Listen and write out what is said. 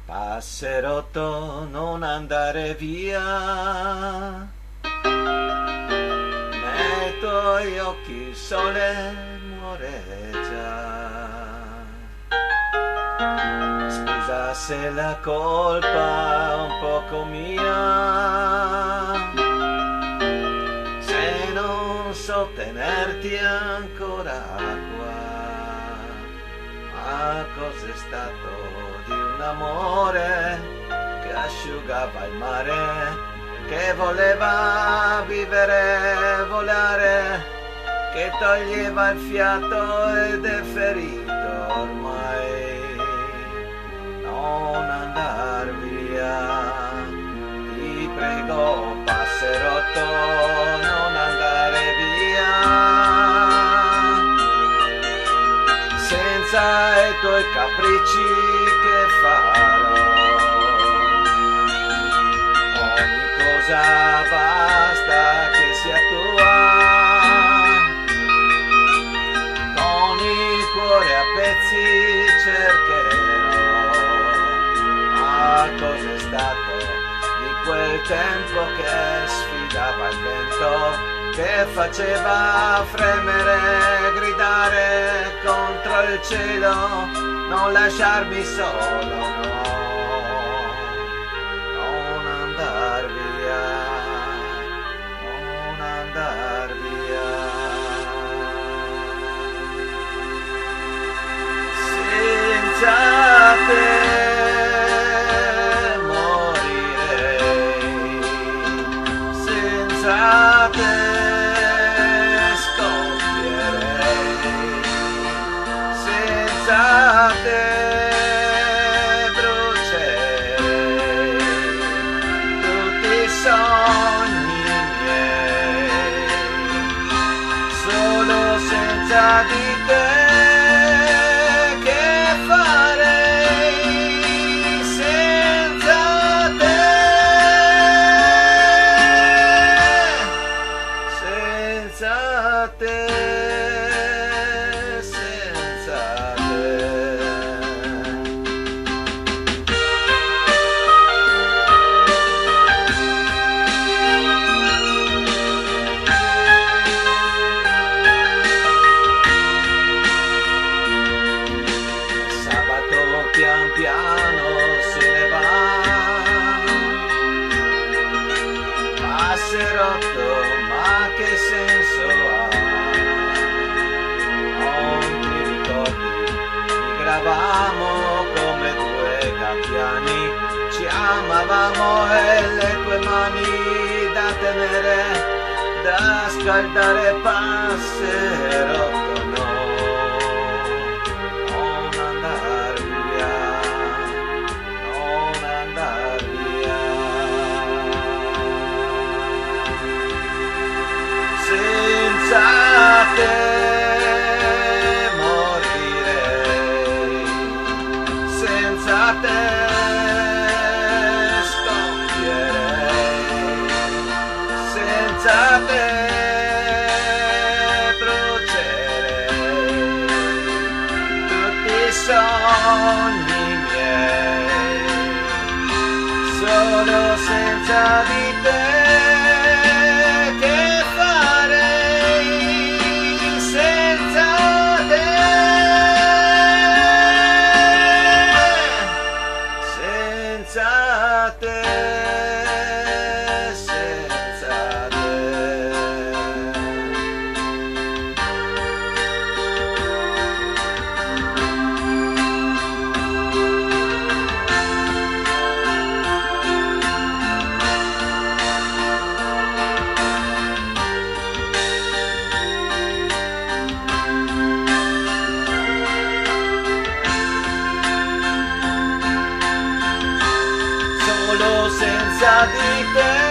Passerotto, non andare via, nei tuoi occhi il sole muore già. Scusa se la colpa è un poco mia, se non so tenerti ancora qua. Ma cos'è stato di un amore che asciugava il mare, che voleva vivere, volare, che toglieva il fiato ed è ferito ormai. Non andar via, ti prego passerotto, non andare via, senza i tuoi capricci che farò. Ogni cosa basta che sia tua, con il cuore a pezzi cercherò. Ma cos'è stato di quel tempo che sfidava il vento, che faceva fremere, gridare contro il cielo, non lasciarmi solo, no, non andar via, non andar via. Senza te morirei, senza te senza te brucerei tutti i sogni miei, solo senza di te che farei, senza te, senza te. Pian piano se ne va, passerotto, ma che senso ha? Non ti ricordi, migravamo come due gabbiani, ci amavamo e le tue mani da tenere, da scaldare, passerotto, no. Senza te morirei, senza te scoppierei, senza te brucerei tutti i sogni miei, solo senza di te. Senza te, senza te. Solo senza di te.